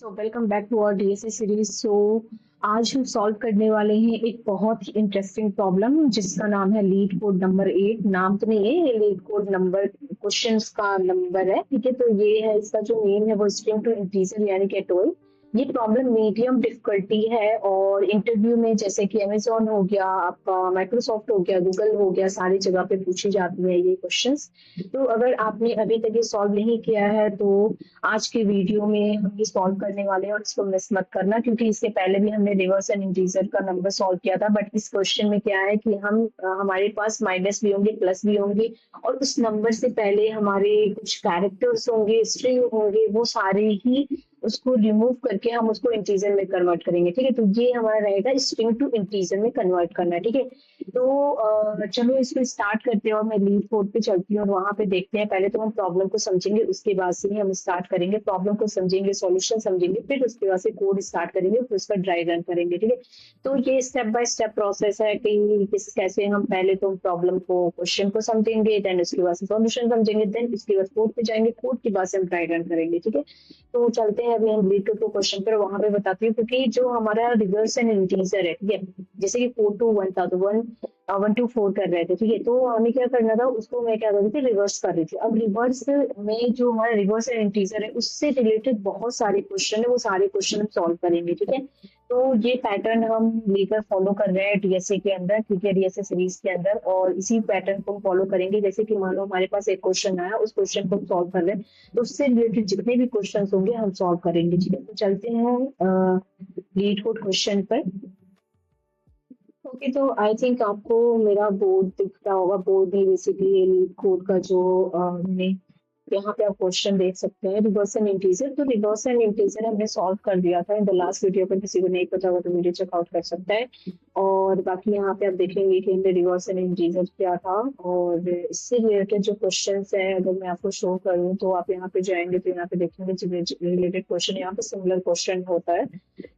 So welcome back to our DSA series. आज हम solve करने वाले हैं एक बहुत ही इंटरेस्टिंग प्रॉब्लम जिसका नाम है लीड कोड नंबर 8। नाम तो नहीं है, ये लीड कोड नंबर क्वेश्चंस का नंबर है। ठीक है, तो ये है, इसका जो नेम है वो स्ट्रिंग टू इंटीजर यानी कि टोल। ये प्रॉब्लम मीडियम डिफिकल्टी है और इंटरव्यू में जैसे कि अमेजोन हो गया, आपका माइक्रोसॉफ्ट हो गया, गूगल हो गया, सारी जगह पे पूछी जाती है ये क्वेश्चंस। तो अगर आपने अभी तक ये सॉल्व नहीं किया है तो आज के वीडियो में हम ये सॉल्व करने वाले हैं और इसको मिस मत करना, क्योंकि इसके पहले भी हमने रिवर्स एंड इंटीजर का नंबर सॉल्व किया था। बट इस क्वेश्चन में क्या है कि हमारे पास माइनस भी होंगे, प्लस भी होंगे, और उस नंबर से पहले हमारे कुछ कैरेक्टर्स होंगे, स्ट्रिंग होंगे, वो सारे ही उसको रिमूव करके हम उसको इंटीजर में कन्वर्ट करेंगे। ठीक है, तो ये हमारा रहेगा स्ट्रिंग टू इंटीजर में कन्वर्ट करना। ठीक है, तो चलो इसको स्टार्ट करते हैं और मैं लीड कोड पे चलती हूँ और वहां पे देखते हैं। पहले तो हम प्रॉब्लम को समझेंगे, उसके बाद से ही हम स्टार्ट करेंगे। प्रॉब्लम को समझेंगे, सॉल्यूशन समझेंगे, फिर उसके बाद से कोड स्टार्ट करेंगे, फिर उसका ड्राई रन करेंगे। ठीक है, तो ये स्टेप बाय स्टेप प्रोसेस है कि कैसे हम पहले तो प्रॉब्लम को, क्वेश्चन को समझेंगे, देन उसके बाद से सॉल्यूशन समझेंगे, देन उसके बाद कोड पे जाएंगे, कोड के बाद से हम ड्राई रन करेंगे। ठीक है, तो चलते हैं अभी हम लीड टू क्वेश्चन पर। वहां पे बताती हूँ, क्योंकि जो हमारा रिवर्स एंड इंटीजर है, ठीक है, जैसे कि 4 to 1 था, तो 1 to 4 कर रहे थे। ठीक है, तो हमें क्या करना था, उसको मैं क्या कर रही थी, रिवर्स कर रही थी। अब रिवर्स में जो हमारा रिवर्स एंड इंटीजर है उससे रिलेटेड बहुत सारे क्वेश्चन है, वो सारे क्वेश्चन हम सॉल्व करेंगे। ठीक है, तो ये पैटर्न हम लेकर फॉलो कर रहे हैं डीएसए के अंदर, ठीक है, डीएसए सीरीज के अंदर, और इसी पैटर्न को फॉलो करेंगे। जैसे कि मान लो हमारे पास एक क्वेश्चन आया, उस क्वेश्चन को हम सॉल्व कर रहे हैं, तो उससे रिलेटेड जितने भी क्वेश्चन होंगे हम सॉल्व करेंगे। ठीक है, तो चलते हैं लीड कोड क्वेश्चन पर। ओके, तो आई थिंक आपको मेरा बोर्ड दिख रहा होगा। बोर्ड में बेसिकली लीड कोड का जो हमने यहाँ पे आप क्वेश्चन देख सकते हैं, रिवर्स एंड इंटीजर। तो रिवर्स एंड इंटीजर हमने सॉल्व कर दिया था इन द लास्ट वीडियो पर, किसी को नहीं पता होगा तो वीडियो चेकआउट कर सकता है। और बाकी यहाँ पे आप देखेंगे कि हमने रिवर्स एंड इंटीजर क्या था, और इससे रिलेटेड जो क्वेश्चंस हैं अगर मैं आपको शो करूँ तो आप यहाँ पे जाएंगे तो यहाँ पे देखेंगे रिलेटेड क्वेश्चन, यहाँ पे सिमिलर क्वेश्चन होता है।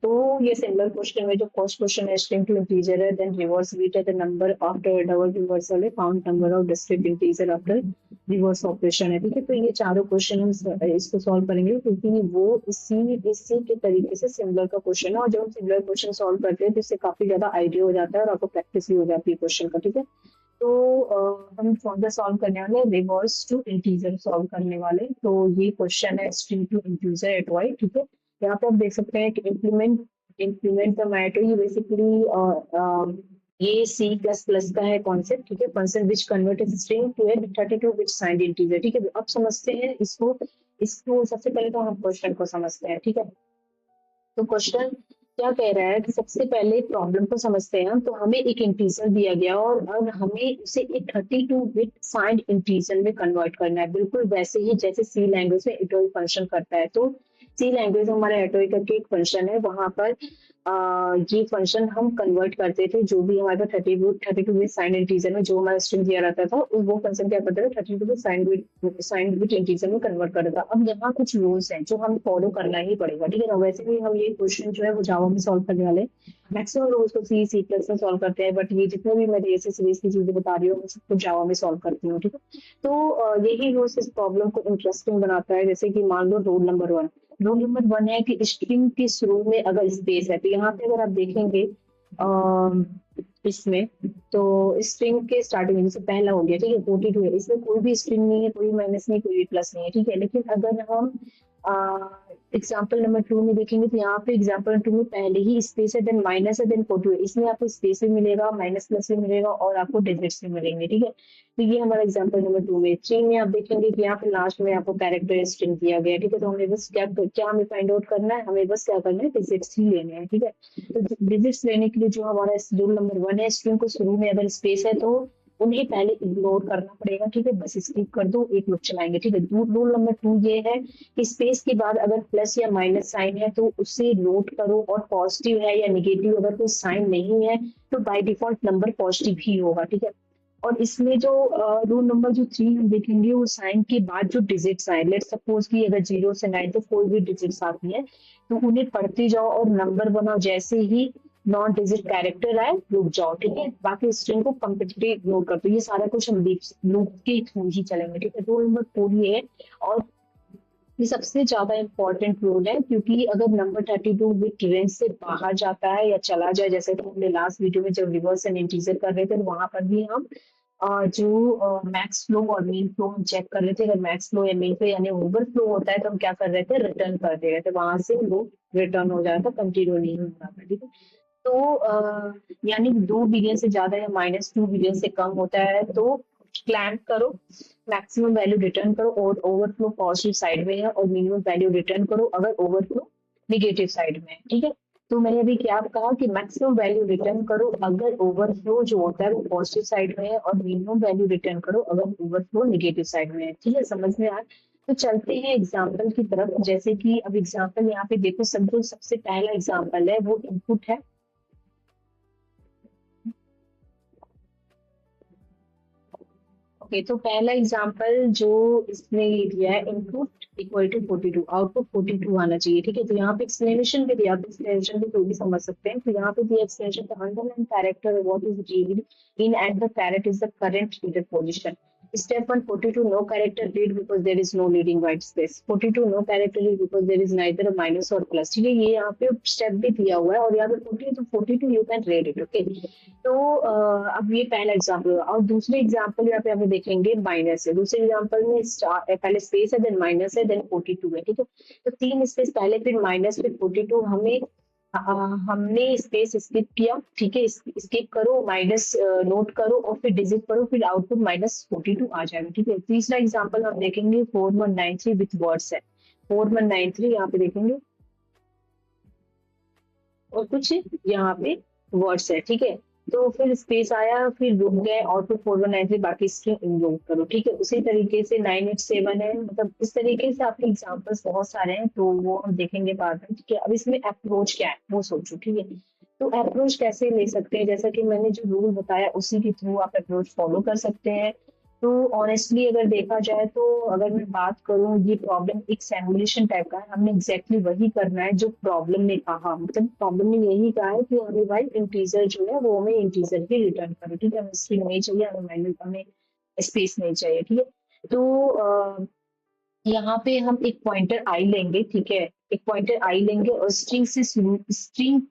तो ये सिमिलर क्वेश्चन में जो फर्स्ट क्वेश्चन है स्ट्रिंग टू इंटीजर है, देन रिवर्स बीट है, the number after double reversal है, count number of discrete integer after reverse operation है। ठीक है, तो ये चारों क्वेश्चन हम इसको सॉल्व करेंगे, क्योंकि वो इसी के तरीके से सिमिलर का क्वेश्चन है, और जब हम सिमिलर क्वेश्चन सॉल्व करते हैं तो इससे काफी ज्यादा आइडिया हो जाता है और आपको प्रैक्टिस भी हो जाती है क्वेश्चन का। ठीक है, तो हम फर्दर सॉल्व करने वाले रिवर्स टू इंटीजर सॉल्व करने वाले। तो ये क्वेश्चन है string to integer atoi. ठीक है, यहाँ पे आप देख सकते हैं कि इम्प्लीमेंट द मैटर, ये बेसिकली ये सी प्लस प्लस का है कॉन्सेप्ट। ठीक है, function which convert string to a 32 bit signed integer. ठीक है, अब समझते हैं इसको। इसको सबसे पहले तो हम क्वेश्चन को समझते हैं। ठीक है, तो क्वेश्चन क्या कह रहा है कि सबसे पहले प्रॉब्लम को समझते हैं हम। तो हमें एक इंटीजर दिया गया और अब हमें उसे एक 32 बिट साइंड इंटीजर में कन्वर्ट करना है, बिल्कुल वैसे ही जैसे सी लैंग्वेज में इटोई फंक्शन करता है। तो सी लैंग्वेज हमारा एटोई करके एक फंक्शन है, वहां पर ये फंक्शन हम कन्वर्ट करते थे, जो भी हमारे पास 32 बिट साइंड इंटीजर में जो हमारा स्ट्रिंग दिया रहता था, वो फंक्शन क्या करता था, 32 बिट साइंड बिट इंटीजर में कन्वर्ट कर देता। अब यहाँ कुछ रूल्स हैं जो हमें फॉलो करना ही पड़ेगा। ठीक है ना, वैसे भी हम ये क्वेश्चन जो है वो जावा में सॉल्व करने वाले हैं। मैक्सिमम रूल्स को सी प्लस में सॉल्व करते हैं, बट ये जितने भी मैं डीएसए सीरीज की चीजें बता रही हूँ मैं सबको जावा में सॉल्व करती हूँ। ठीक है, तो यही रूल्स इस प्रॉब्लम को इंटरेस्टिंग बनाता है। जैसे कि मान लो रोल नंबर 1, रोल नंबर 1 है कि स्ट्रिंग के शुरू में अगर स्पेस है, तो यहाँ पे अगर आप देखेंगे इसमें, तो स्ट्रिंग के स्टार्टिंग में जैसे पहला हो गया, ठीक है, 42 है, इसमें कोई भी स्ट्रिंग नहीं है, कोई माइनस नहीं, कोई भी प्लस नहीं है। ठीक है, लेकिन अगर हम एग्जाम्पल नंबर 2 में देखेंगे तो यहाँ पे एग्जाम्पल 2 में पहले ही स्पेस है, देन माइनस है, देन 42 है, इसमें आपको स्पेस भी मिलेगा, माइनस प्लस भी मिलेगा, और आपको डिजिट्स भी मिलेंगे। ठीक है, तो ये हमारा एग्जाम्पल नंबर 2 में। 3 में आप देखेंगे कि यहाँ पे लास्ट में आपको कैरेक्टर स्ट्रिंग दिया गया है। ठीक है, तो हमें बस क्या हमें फाइंड आउट करना है, हमें बस क्या करना है, डिजिट्स ही लेने हैं। ठीक है, तो डिजिट्स लेने के लिए जो हमारा रूल नंबर 1 है, स्ट्रिंग को शुरू में अगर स्पेस है तो उन्हें पहले इग्नोर करना पड़ेगा। ठीक है, बस स्किप कर दो, एक लूप चलाएंगे। ठीक है, रूल नंबर 2 ये है कि स्पेस के बाद अगर प्लस या माइनस साइन है तो उसे नोट करो, और पॉजिटिव है या निगेटिव अगर कोई साइन नहीं है तो बाय डिफॉल्ट नंबर पॉजिटिव ही होगा। ठीक है, और इसमें जो रूल नंबर जो 3 हम देखेंगे, वो साइन के बाद जो डिजिट्स आए, लेट सपोज कि अगर 0 से 9 तो कोई भी डिजिट्स आती है तो उन्हें पढ़ते जाओ और नंबर बनाओ, जैसे ही नॉन डिजिट कैरेक्टर आए रुक जाओ। ठीक है, बाकी स्ट्रिंग को कंप्लीटली इग्नोर कर दो। ये सारा कुछ हम लूप के थ्रू ही चलेंगे। ठीक है, रूल नंबर 4 ये है। और ये सबसे ज्यादा इम्पोर्टेंट रूल है, क्योंकि अगर नंबर 32 बिट रेंज से बाहर जाता है या चला जाए, जैसे कि हमने लास्ट वीडियो में जब रिवर्स एंड इंटीजर कर रहे थे तो वहां पर भी हम जो मैक्स फ्लो और मीन फ्लो हम चेक कर रहे थे। अगर मैक्स फ्लो या मीन फ्लो यानी ओवरफ्लो होता है तो हम क्या कर रहे थे, रिटर्न कर दे रहे थे, वहां से वो रिटर्न हो जाता, कंटिन्यू नहीं हो रहा था। ठीक है, तो यानी 2 बिलियन से ज्यादा या -2 बिलियन से कम होता है तो क्लैम्प करो, मैक्सिमम वैल्यू रिटर्न करो, और ओवरफ्लो पॉजिटिव साइड में है और मिनिमम वैल्यू रिटर्न करो अगर ओवरफ्लो निगेटिव साइड में है। ठीक है, तो मैंने अभी क्या कहा कि मैक्सिमम वैल्यू रिटर्न करो अगर ओवरफ्लो जो होता है वो पॉजिटिव साइड में है, और मिनिमम वैल्यू रिटर्न करो अगर ओवरफ्लो निगेटिव साइड में है। ठीक है, समझ में आया? तो चलते हैं एग्जाम्पल की तरफ। जैसे कि अब एग्जाम्पल यहाँ पे देखो, समझो सबसे पहला एग्जाम्पल है वो इनपुट है। ओके, तो पहला एग्जांपल जो इसने ये दिया है, इनपुट इक्वल टू 42, आउटपुट 42 आना चाहिए। ठीक है, तो यहाँ पे एक्सप्लेनेशन भी दिया, एक्सप्लेनेशन भी तो भी समझ सकते हैं। तो यहाँ पे दिया explanation, the underline character what is read in at the carat is the current reader position. Step 1, 42 no character read because there is no leading white space. 42 no character read because there is neither a minus or plus. ठीक है, ये यहाँ पे step भी दिया हुआ है, और यहाँ पे 40 तो 42 you can read it. Okay, तो अब ये पहला एग्जाम्पल हुआ, और दूसरे एग्जाम्पल यहाँ पे हमें देखेंगे माइनस है। दूसरे एग्जाम्पल में पहले स्पेस है, देन माइनस है, देन 42 है। ठीक है, तो 3 स्पेस पहले, फिर माइनस, फिर 42। हमने स्पेस स्किप किया। ठीक है, स्किप करो, माइनस नोट करो और फिर डिजिट करो, फिर आउटपुट -42 आ जाएगा। ठीक है, तीसरा एग्जाम्पल हम देखेंगे 4193 विथ वर्ड्स है। 4193 यहाँ पे देखेंगे, और कुछ यहाँ पे वर्ड्स है। ठीक है, तो फिर स्पेस आया, फिर रुक गए, आउटपुट 4193, बाकी स्ट्रिंग इनलोड करो। ठीक है, उसी तरीके से 987 है, मतलब इस तरीके से आपके एग्जांपल्स बहुत सारे हैं, तो वो हम देखेंगे बाद में। ठीक है, अब इसमें अप्रोच क्या है वो सोचो। ठीक है, तो अप्रोच कैसे ले सकते हैं, जैसा कि मैंने जो रूल बताया उसी के थ्रू आप अप्रोच फॉलो कर सकते हैं। तो ऑनेस्टली अगर देखा जाए तो अगर मैं बात करूं, ये प्रॉब्लम एक सिमुलेशन टाइप का है, हमने एग्जैक्टली वही करना है जो प्रॉब्लम ने कहा। मतलब प्रॉब्लम ने यही कहा है कि हमें भाई इंटीजर जो है वो हमें इंटीजर ही रिटर्न करो। ठीक है, हमें स्ट्रिंग नहीं चाहिए, हमें स्पेस नहीं चाहिए। ठीक है, तो यहाँ पे हम एक पॉइंटर आई लेंगे। ठीक है, एक पॉइंटर आई लेंगे और स्ट्रिंग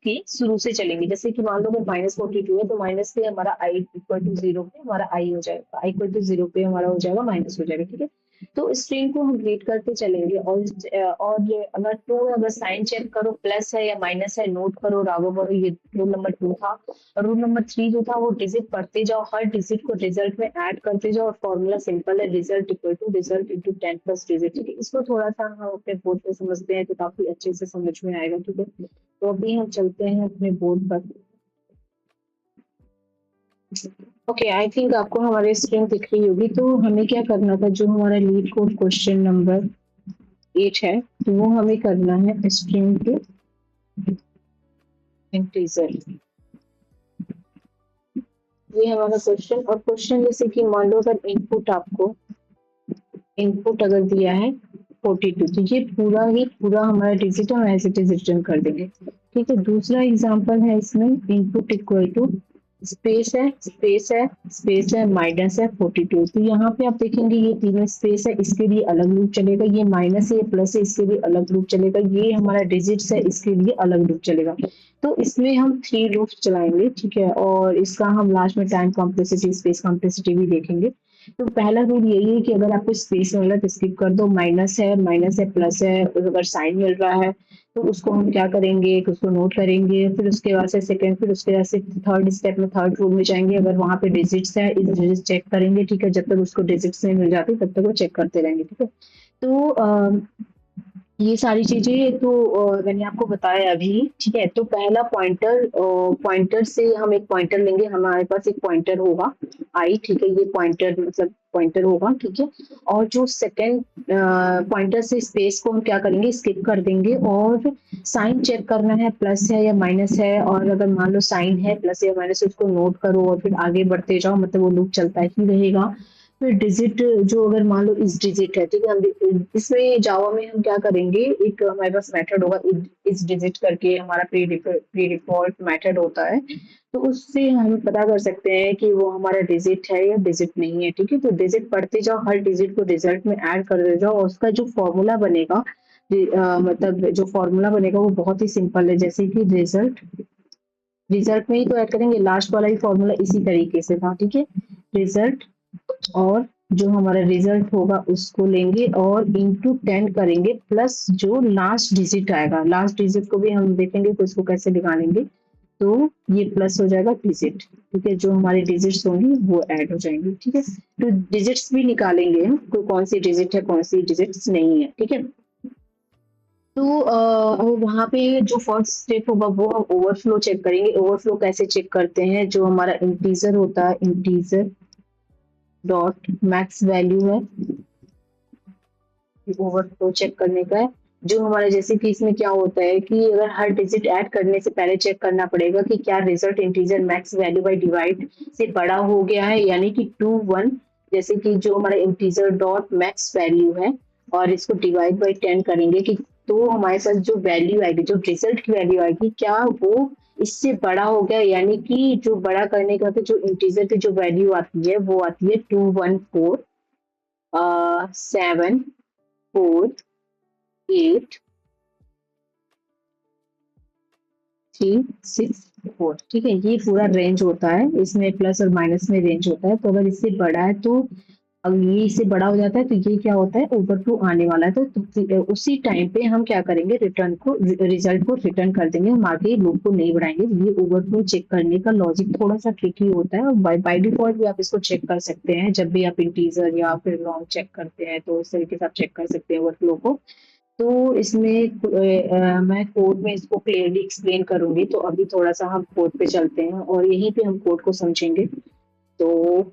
के शुरू से चलेंगे। जैसे कि मान लो अगर -42 है तो माइनस पे हमारा आई इक्वल टू 0 पे हमारा आई हो जाएगा, आई इक्वल टू 0 पे हमारा हो जाएगा माइनस हो जाएगा। ठीक है, तो स्ट्रिंग को हम रीड करते चलेंगे, और अगर टू, अगर साइन चेक करो प्लस है या माइनस है नोट करो, राघव। ये रूल नंबर 2 था। और रूल नंबर 3 जो था वो डिजिट पढ़ते जाओ, हर डिजिट को रिजल्ट में ऐड करते जाओ, और फॉर्मूला सिंपल है, result equal to result into 10 plus digit. ठीक है, इसको थोड़ा सा हम अपने बोर्ड पे समझते हैं तो काफी अच्छे से समझ में आएगा। ठीक है, तो अभी हम चलते हैं अपने बोर्ड पर। ओके, आई थिंक आपको हमारी स्क्रीन दिख रही होगी। तो हमें क्या करना था, जो हमारा लीड कोड क्वेश्चन नंबर 8 है, तो वो हमें करना है स्ट्रिंग टू इंटीजर। ये हमारा क्वेश्चन, और क्वेश्चन जैसे कि मान लो अगर इनपुट अगर दिया है 42, तो ये पूरा हमारा डिजिट हम एज इट इज रिटर्न कर देंगे। ठीक है, दूसरा एग्जांपल है, इसमें इनपुट इक्वल टू स्पेस है माइनस है 42। तो यहाँ पे आप देखेंगे ये तीनों स्पेस है, इसके लिए अलग लूप चलेगा, ये माइनस है, ये प्लस है, इसके लिए अलग लूप चलेगा, ये हमारा डिजिट्स है, इसके लिए अलग लूप चलेगा। तो इसमें हम 3 लूप चलाएंगे। ठीक है, और इसका हम लास्ट में टाइम कॉम्प्लेक्सिटी, स्पेस कॉम्प्लेक्सिटी भी देखेंगे। तो पहला रूल यही है कि अगर आपको स्पेस मिल रहा है तो स्किप कर दो, माइनस है प्लस है, अगर साइन मिल रहा है तो उसको हम क्या करेंगे, उसको नोट करेंगे, फिर उसके बाद से सेकंड, फिर उसके बाद से थर्ड स्टेप में थर्ड रूल में जाएंगे, अगर वहां पे डिजिट्स है इस डिजिट चेक करेंगे। ठीक है, जब तक उसको डिजिट्स नहीं मिल जाती तब तक वो चेक करते रहेंगे। ठीक है, तो ये सारी चीजें तो मैंने आपको बताया अभी। ठीक है, तो पहला पॉइंटर से हम एक पॉइंटर लेंगे, हमारे पास एक पॉइंटर होगा आई। ठीक है, ये पॉइंटर मतलब पॉइंटर होगा। ठीक है, और जो सेकंड पॉइंटर से स्पेस को हम क्या करेंगे, स्किप कर देंगे, और साइन चेक करना है प्लस है या माइनस है, और अगर मान लो साइन है प्लस या माइनस उसको नोट करो और फिर आगे बढ़ते जाओ, मतलब वो लूप चलता ही रहेगा। फिर डिजिट जो अगर मान लो इस डिजिट है, ठीक है, हम इसमें जावा में हम क्या करेंगे, एक हमारे पास मेथड होगा इस डिजिट करके, हमारा प्री डिफॉल्ट मेथड होता है, तो उससे हम पता कर सकते हैं कि वो हमारा डिजिट है या डिजिट नहीं है। ठीक है, तो डिजिट पढ़ते जाओ, हर डिजिट को रिजल्ट में ऐड करते जाओ, और उसका जो फॉर्मूला बनेगा, मतलब जो फॉर्मूला बनेगा वो बहुत ही सिंपल है, जैसे कि रिजल्ट, रिजल्ट में ही तो ऐड करेंगे, लास्ट वाला ही फॉर्मूला इसी तरीके से था। ठीक है, रिजल्ट, और जो हमारा रिजल्ट होगा उसको लेंगे और इंटू 10 करेंगे, प्लस जो लास्ट डिजिट आएगा, लास्ट डिजिट को भी हम देखेंगे कि उसको कैसे निकालेंगे, तो ये प्लस हो जाएगा डिजिट। ठीक है, जो हमारे डिजिट्स होंगी वो ऐड हो जाएंगे। ठीक है, तो डिजिट्स भी निकालेंगे हम, तो कौन सी डिजिट है कौन सी डिजिट्स नहीं है। ठीक है, तो वहाँ पे जो फर्स्ट स्टेप होगा वो हम ओवरफ्लो चेक करेंगे। ओवरफ्लो कैसे चेक करते हैं, जो हमारा इंटीजर होता है, इंटीजर डॉट मैक्स वैल्यू है, ओवरफ्लो चेक करने का है। जो हमारा जैसे कि इसमें क्या होता है कि अगर हर डिजिट ऐड करने से पहले चेक करना पड़ेगा कि क्या result integer max value by divide से बड़ा हो गया है, यानी कि 2 1, जैसे कि जो हमारा इंटीजर डॉट मैक्स वैल्यू है और इसको डिवाइड बाय 10 करेंगे, कि तो हमारे पास जो वैल्यू आएगी, जो रिजल्ट की वैल्यू आएगी, क्या वो इससे बड़ा हो गया, यानी कि जो बड़ा करने का जो इंटीजर की जो वैल्यू आती है वो आती है 214 7 4 8 3 6 4। ठीक है, ये पूरा रेंज होता है, इसमें प्लस और माइनस में रेंज होता है। तो अगर इससे बड़ा है तो, अगर ये इससे बड़ा हो जाता है तो ये क्या होता है, ओवरफ्लो आने वाला है, तो उसी टाइम पे हम क्या करेंगे, रिटर्न को, रिजल्ट को रिटर्न कर देंगे, हम आगे लूप को नहीं बढ़ाएंगे। ये ओवरफ्लो चेक करने का लॉजिक थोड़ा सा ट्रिकी होता है, और बाय डिफॉल्ट भी आप इसको चेक कर सकते हैं, जब भी आप इंटीजर या फिर लॉन्ग चेक करते हैं तो इस तरीके से आप चेक कर सकते हैं ओवरफ्लो को। तो इसमें मैं कोड में इसको क्लियरली एक्सप्लेन करूंगी, तो अभी थोड़ा सा हम कोड पे चलते हैं और यहीं पे हम कोड को समझेंगे। तो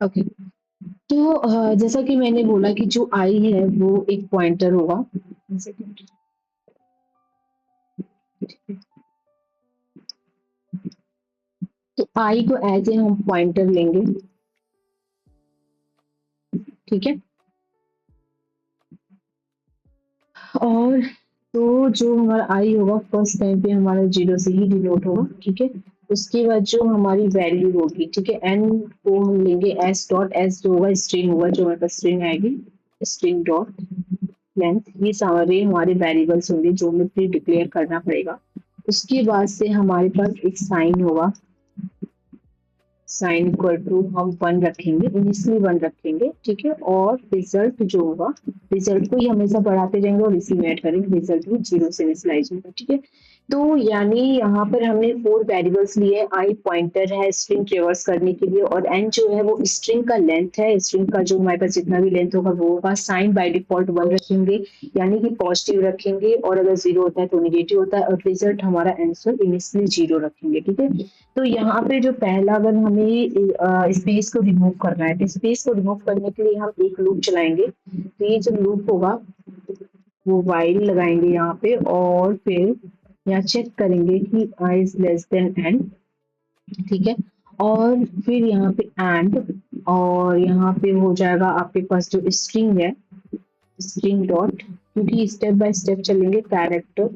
ओके, तो जैसा कि मैंने बोला कि जो आई है वो एक पॉइंटर होगा, जैसे कि- तो आई को एज ए हम पॉइंटर लेंगे। ठीक है, और तो जो हमारा आई होगा फर्स्ट टाइम पे हमारा 0 से ही डिनोट होगा। ठीक है, उसके बाद जो हमारी वैल्यू होगी, ठीक है, एन को हम लेंगे एस डॉट, एस जो होगा स्ट्रिंग होगा, जो हमारे पास स्ट्रिंग आएगी, स्ट्रिंग डॉट लेंथ, ये सारे हमारे वेरिएबल्स होंगे जो हमें प्री डिक्लेयर करना पड़ेगा। उसके बाद से हमारे पास एक साइन होगा, साइन इक्वल टू हम 1 रखेंगे, इनिशियली 1 रखेंगे। ठीक है, और रिजल्ट जो होगा, रिजल्ट को ही हमेशा बढ़ाते जाएंगे और इसी में ऐड करेंगे, रिजल्ट भी 0 से इनिशियलाइज होगा। ठीक है, तो यानी यहाँ पर हमने 4 वेरिएबल्स लिए, आई पॉइंटर है स्ट्रिंग ट्रेवर्स करने के लिए, और एन जो है वो स्ट्रिंग का लेंथ है, स्ट्रिंग का जो हमारे पास जितना भी लेंथ होगा वो होगा। साइन बाय डिफॉल्ट 1 रखेंगे, यानी कि पॉजिटिव रखेंगे, और अगर 0 होता है तो नेगेटिव होता है, और रिजल्ट हमारा आंसर इनिशियली 0 रखेंगे। ठीक है, तो यहाँ पे जो पहला, अगर हमें स्पेस को रिमूव करना है, तो स्पेस को रिमूव करने के लिए हम एक लूप चलाएंगे। तो ये जो लूप होगा वो वाइल लगाएंगे यहाँ पे, और फिर यहाँ चेक करेंगे कि I is less than N. ठीक है, और फिर यहाँ पे एंड, और यहाँ पे हो जाएगा आपके पास जो स्ट्रिंग है, स्ट्रिंग डॉट, क्योंकि स्टेप बाय स्टेप चलेंगे, कैरेक्टर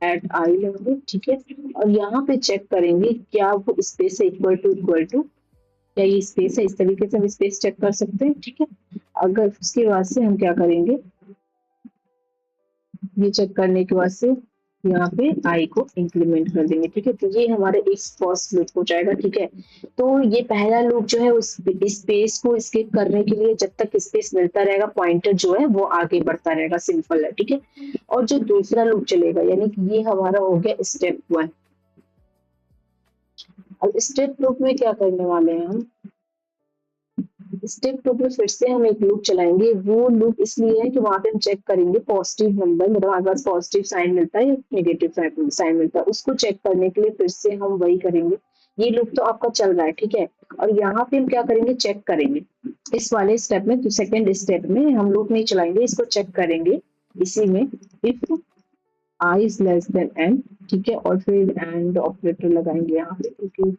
एट आई लेंगे। ठीक है, और यहाँ पे चेक करेंगे क्या वो स्पेस है इक्वल टू, क्या ये स्पेस है, इस तरीके से हम स्पेस चेक कर सकते हैं। ठीक है, अगर उसके बाद से हम क्या करेंगे, ये चेक करने के बाद से यहाँ पे आई को इंक्रीमेंट कर देंगे। ठीक है, तो ये हमारे इस फर्स्ट लूप हो जाएगा। ठीक है, तो ये पहला लूप जो है उस स्पेस को स्किप करने के लिए, जब तक स्पेस मिलता रहेगा पॉइंटर जो है वो आगे बढ़ता रहेगा, सिंपल है। ठीक है, और जो दूसरा लूप चलेगा, यानी कि ये हमारा हो गया स्टेप 1। अब स्टेप लूप में क्या करने वाले हैं हम, स्टेप 2 पे फिर से हम एक लूप चलाएंगे। वो लूप इसलिए है कि वहां पे हम चेक करेंगे पॉजिटिव नंबर, मतलब हमारे पास पॉजिटिव साइन मिलता है या नेगेटिव साइन मिलता है, उसको चेक करने के लिए फिर से हम वही करेंगे। ये लूप तो आपका चल रहा है, ठीक है। और यहाँ पे हम क्या करेंगे, चेक करेंगे इस वाले स्टेप में, तो सेकेंड स्टेप में हम लूप नहीं चलाएंगे, इसको चेक करेंगे इसी में, if i is less than n, ठीक है। और फिर एंड ऑपरेटर लगाएंगे यहाँ पे, क्योंकि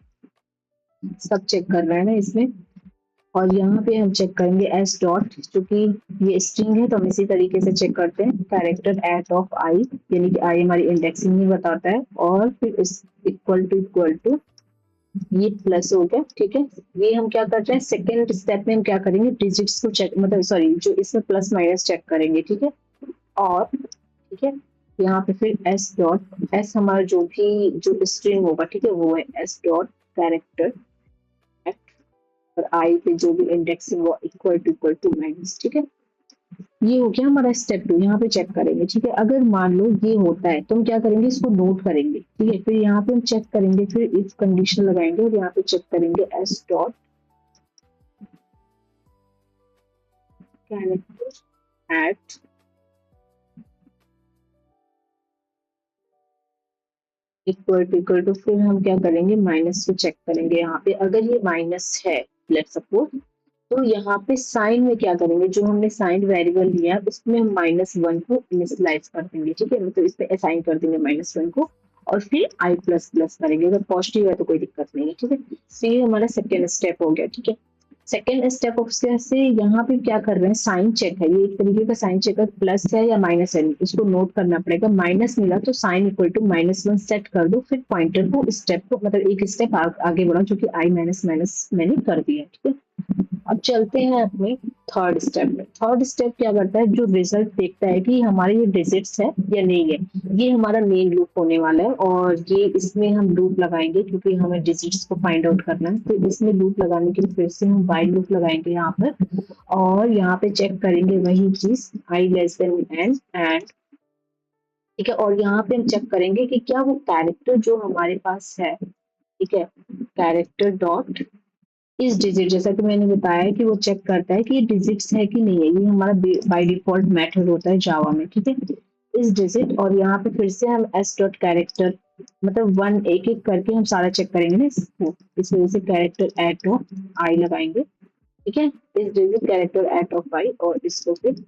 सब चेक कर रहा है ना इसमें। और यहाँ पे हम चेक करेंगे एस डॉट, क्योंकि ये स्ट्रिंग है तो हम इसी तरीके से चेक करते हैं, कैरेक्टर एट ऑफ आई, यानी कि आई हमारी इंडेक्सिंग ही बताता है। और फिर इस इक्वल टू ये प्लस हो गया, ठीक है। ये हम क्या कर रहे हैं, सेकेंड स्टेप में हम क्या करेंगे, डिजिट्स को चेक, मतलब सॉरी, जो इसमें प्लस माइनस चेक करेंगे, ठीक है। और ठीक है, यहाँ पे फिर एस डॉट, एस हमारा जो स्ट्रिंग होगा, ठीक है, वो है एस डॉट कैरेक्टर और आई पे जो भी इंडेक्सिंग वो इक्वल टू माइनस, ठीक है। ये हो गया हमारा स्टेप 2, यहाँ पे चेक करेंगे, ठीक है। अगर मान लो ये होता है तो हम क्या करेंगे, इसको नोट करेंगे, ठीक है। फिर यहाँ पे हम चेक करेंगे, फिर इफ कंडीशन लगाएंगे और यहाँ पे चेक करेंगे S dot character at equal to फिर हम क्या करेंगे, माइनस को चेक करेंगे। यहाँ पे अगर ये माइनस है, लेट सपोज, तो यहाँ पे साइन में क्या करेंगे, जो हमने साइन वेरिएबल लिया है उसमें हम -1 को इनिशियलाइज कर देंगे, ठीक है। मतलब इसमें असाइन कर देंगे -1 को, और फिर i प्लस प्लस करेंगे। अगर पॉजिटिव है तो कोई दिक्कत नहीं है, ठीक है। तो ये हमारा सेकेंड स्टेप हो गया, ठीक है। सेकेंड स्टेप ऑफ से यहाँ पे क्या कर रहे हैं, साइन चेक है, ये एक तरीके का साइन चेक है, प्लस है या माइनस है, इसको नोट करना पड़ेगा। माइनस मिला तो साइन इक्वल टू -1 सेट कर दो, फिर पॉइंटर को स्टेप को, मतलब एक स्टेप आगे बढ़ाओ, जो कि i माइनस माइनस मैंने कर दिया, ठीक है। अब चलते हैं अपने थर्ड स्टेप में। थर्ड स्टेप क्या करता है, जो रिजल्ट देखता है कि हमारे ये डिजिट्स है या नहीं है। ये हमारा मेन लूप होने वाला है, और ये इसमें हम लूप लगाएंगे क्योंकि हमें डिजिट्स को फाइंड आउट करना है। तो इसमें लूप लगाने के लिए फिर से हम व्हाइल लूप लगाएंगे यहाँ पर, और यहाँ पे चेक करेंगे वही चीज, आई लेस देन एन एंड, ठीक है। और यहाँ पे हम चेक करेंगे कि क्या वो कैरेक्टर जो हमारे पास है, ठीक है, कैरेक्टर डॉट इस डिजिट, जैसा कि मैंने बताया कि वो चेक करता है कि डिजिट्स है कि नहीं है। ये हमारा बाय डिफॉल्ट मेथड होता है जावा में, ठीक है। इस डिजिट, और यहाँ पे फिर से हम एस डॉट कैरेक्टर, मतलब वन एक एक करके हम सारा चेक करेंगे ना इसको, इस वजह से कैरेक्टर एट ऑफ आई लगाएंगे, ठीक है। इस digit character at of I, और इसको फिर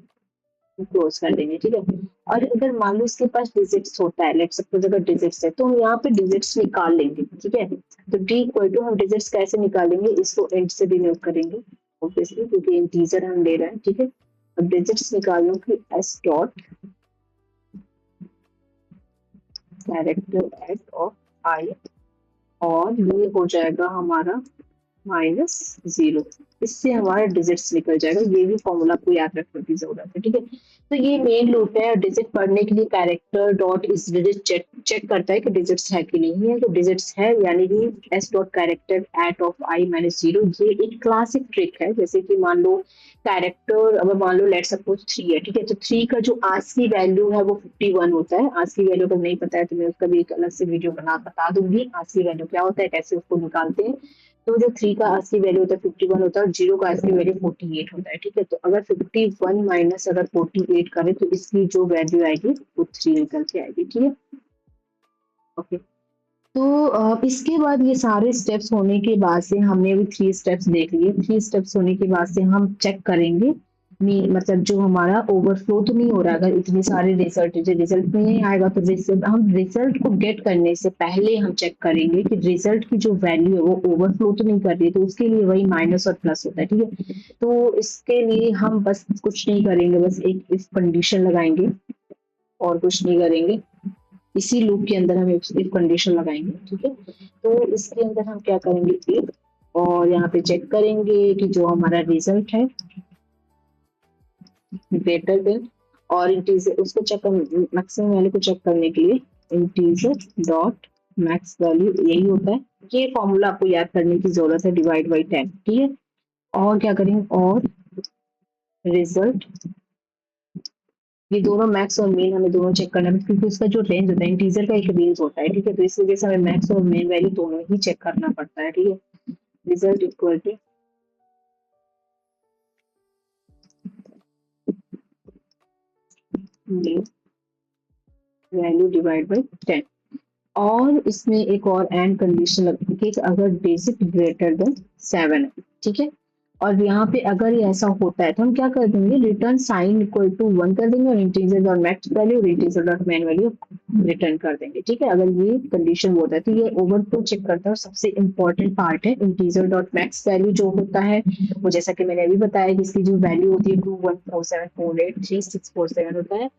क्लोज कर देंगे, ठीक है। और अगर मान लो इसके पास डिजिट्स होता है, लेट सपोज अगर डिजिट्स है तो हम यहाँ पे डिजिट्स निकाल लेंगे, ठीक है। तो डी इक्वल टू हम डिजिट्स कैसे निकालेंगे, इसको इंट से डिनोट करेंगे ऑब्वियसली, क्योंकि इंटीजर हम ले रहे हैं, ठीक है। अब डिजिट्स निकालने की S dot character at of I, और ये हो जाएगा हमारा -0, इससे हमारा डिजिट्स निकल जाएगा। ये भी फॉर्मूला को याद रखने की जरूरत है, ठीक है। तो ये मेन लूप है। डिजिट पढ़ने के लिए कैरेक्टर डॉट इस डिजिट चेक करता है कि डिजिट्स है कि नहीं है, तो डिजिट्स है, यानी कि S dot character at of I -0। ये एक क्लासिक ट्रिक है, जैसे कि मान लो कैरेक्टर, अब मान लो लेट सपोज 3 है, ठीक है। तो 3 का जो आज की वैल्यू है वो 51 होता है। आज की वैल्यू अगर नहीं पता है तो मैं उसका भी एक अलग से वीडियो बता दूंगी, आज की वैल्यू क्या होता है, कैसे उसको निकालते हैं। तो जो 3 का आज की वैल्यू होता है 51 होता है, और 0 का आज की वैल्यू 48 होता है, ठीक है। तो अगर 51 माइनस अगर 48 करें तो इसकी जो वैल्यू आएगी वो 3 निकल के आएगी, ठीक है। ओके, तो इसके बाद ये सारे स्टेप्स होने के बाद से, हमने अभी 3 स्टेप्स देख लिए। 3 स्टेप्स होने के बाद से हम चेक करेंगे, मतलब जो हमारा ओवरफ्लो तो नहीं हो रहा। अगर इतने सारे रिजल्ट नहीं आएगा तो हम रिजल्ट को गेट करने से पहले हम चेक करेंगे कि रिजल्ट की जो वैल्यू है वो ओवरफ्लो तो नहीं कर रही है। तो उसके लिए वही माइनस और प्लस होता है, ठीक है। तो इसके लिए हम बस कुछ नहीं करेंगे, बस एक इफ कंडीशन लगाएंगे और कुछ नहीं करेंगे। इसी लूप के अंदर हम इफ कंडीशन लगाएंगे, ठीक है। तो इसके अंदर हम क्या करेंगे, इफ, और यहाँ पे चेक करेंगे कि जो हमारा रिजल्ट है ग्रेटर देन, और इंटीजर उसको चेक, मैक्सिमम वैल्यू को चेक करने के लिए इंटीजर डॉट मैक्स वैल्यू यही होता है। ये फॉर्मूला आपको याद करने की जरूरत है, डिवाइड बाई 10, ठीक है। और क्या करेंगे, और रिजल्ट, ये दोनों मैक्स और मेन हमें दोनों चेक करना है, क्योंकि उसका जो रेंज होता है, इंटीजर का एक रेंज होता है, ठीक है। तो इस वजह से हमें मैक्स और मेन वैल्यू दोनों ही चेक करना पड़ता है, ठीक है। Result equal to value divide by 10। और इसमें एक और एंड कंडीशन लगती है कि अगर डिजिट ग्रेटर देन 7 है, ठीक है। और यहाँ पे अगर ये ऐसा होता है तो हम क्या कर देंगे, रिटर्न साइन इक्वल टू 1 कर देंगे और इंटीजर डॉट मैक्स वैल्यू और integer dot main value return कर देंगे, ठीक है। अगर ये कंडीशन होता है तो ये ओवरफ्लो चेक करता है और सबसे इंपॉर्टेंट पार्ट है इंटीजर डॉट मैक्स वैल्यू जो होता है वो, जैसा कि मैंने अभी बताया कि इसकी जो वैल्यू होती है 2147483647 होता है,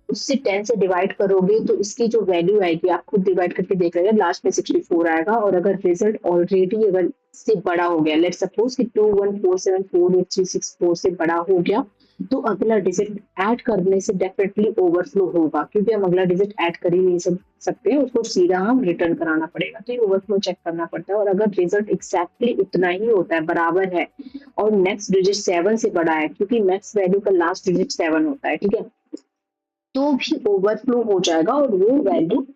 उससे 10 से डिवाइड करोगे तो इसकी जो वैल्यू आएगी, आप खुद डिवाइड करके देख रहे हैं, लास्ट में 64 आएगा। और अगर रिजल्ट ऑलरेडी अगर से बड़ा हो गया, लेट्स सपोज कि 2147483647 से बड़ा हो गया, तो अगला डिजिट ऐड करने से डेफिनेटली ओवरफ्लो होगा, क्योंकि हम अगला डिजिट ऐड कर ही नहीं सकते, उसको सीधा हम रिटर्न कराना पड़ेगा। तो ये ओवरफ्लो चेक करना पड़ता है। और अगर रिजल्ट एग्जैक्टली उतना ही होता है, बराबर है, और नेक्स्ट डिजिट 7 से बड़ा है, क्योंकि मैक्स वैल्यू का लास्ट डिजिट 7 होता है, ठीक है, तो भी ओवरफ्लो हो जाएगा और वो वैल्यू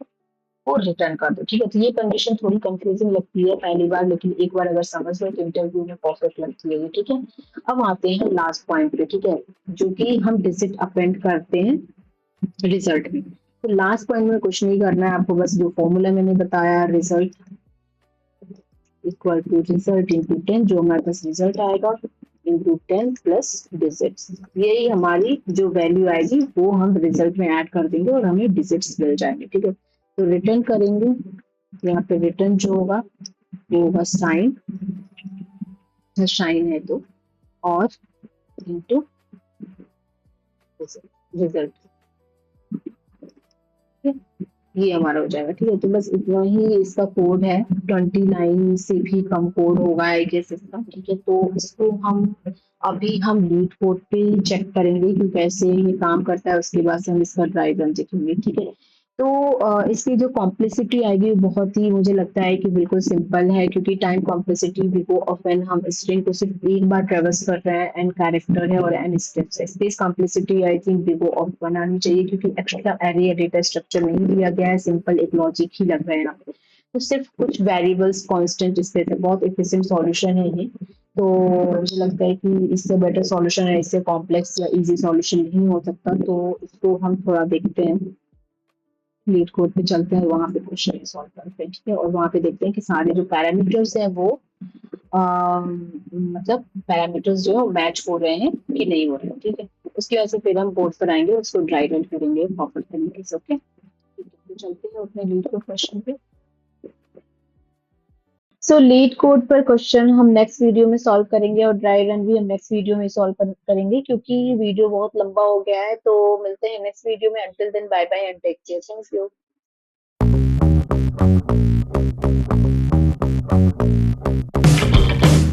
को रिटर्न कर दो, ठीक है। तो ये कंडीशन थोड़ी कंफ्यूजिंग लगती है पहली बार, लेकिन एक बार अगर समझ लो तो इंटरव्यू में परफेक्ट लगती है ये, ठीक है। अब आते हैं लास्ट पॉइंट पे, ठीक है, जो कि हम डिजिट अपेंड करते हैं रिजल्ट में। तो लास्ट पॉइंट में कुछ नहीं करना है आपको, बस जो फॉर्मूला मैंने बताया, result equal to result into 10, जो हमारे पास रिजल्ट आएगा इंटू 10 प्लस डिजिट्स, यही हमारी जो वैल्यू आएगी वो हम रिजल्ट में ऐड कर देंगे और हमें डिजिट्स मिल जाएंगे, ठीक है। तो रिटर्न करेंगे, यहाँ पे रिटर्न जो होगा वो होगा साइन, साइन है तो, और इंटू रिजल्ट, ये हमारा हो जाएगा, ठीक है। तो बस इतना ही इसका कोड है, 20 लाइन से भी कम कोड होगा आई गेस इसका, ठीक है। तो इसको हम अभी हम लीड कोड पे चेक करेंगे कि कैसे ये काम करता है, उसके बाद से हम इसका ड्राइव रन देखेंगे, ठीक है। तो इसकी जो कॉम्प्लेक्सिटी आएगी बहुत ही मुझे लगता है कि बिल्कुल सिंपल है, क्योंकि टाइम कॉम्प्लेक्सिटी बिफोर ऑफन हम स्ट्रिंग को सिर्फ एक बार ट्रेवर्स कर रहे हैं, एन कैरेक्टर है और एन स्टेप्स है। Space complexity I think before of बनानी चाहिए, क्योंकि एक्स्ट्रा एरे या डेटा स्ट्रक्चर नहीं दिया गया है, सिंपल एक लॉजिक ही लग रहा है यहाँ पे। तो सिर्फ कुछ वेरिएबल्स कांस्टेंट स्पेस है, बहुत एफिशिएंट सॉल्यूशन है ये। तो मुझे लगता है कि इससे बेटर सॉल्यूशन है, इससे कॉम्प्लेक्स या इजी सॉल्यूशन नहीं हो सकता। तो इसको हम थोड़ा देखते हैं, लीड कोड पे चलते हैं, वहां पे क्वेश्चन सॉल्व करते हैं, ठीक है। और वहां पे देखते हैं कि सारे जो पैरामीटर्स हैं वो मतलब पैरामीटर्स जो है वो मैच हो रहे हैं कि नहीं हो रहे हैं, ठीक है। उसकी वजह से फिर हम बोर्ड पर आएंगे, उसको ड्राइव रन करेंगे प्रॉपर तरीके से, ओके। तो चलते हैं अपने लीड कोड क्वेश्चन पे। सो लीड कोड पर क्वेश्चन हम नेक्स्ट वीडियो में सॉल्व करेंगे और ड्राई रन भी हम नेक्स्ट वीडियो में सॉल्व करेंगे, क्योंकि वीडियो बहुत लंबा हो गया है। तो मिलते हैं नेक्स्ट वीडियो में, until then bye bye and take care, thank you.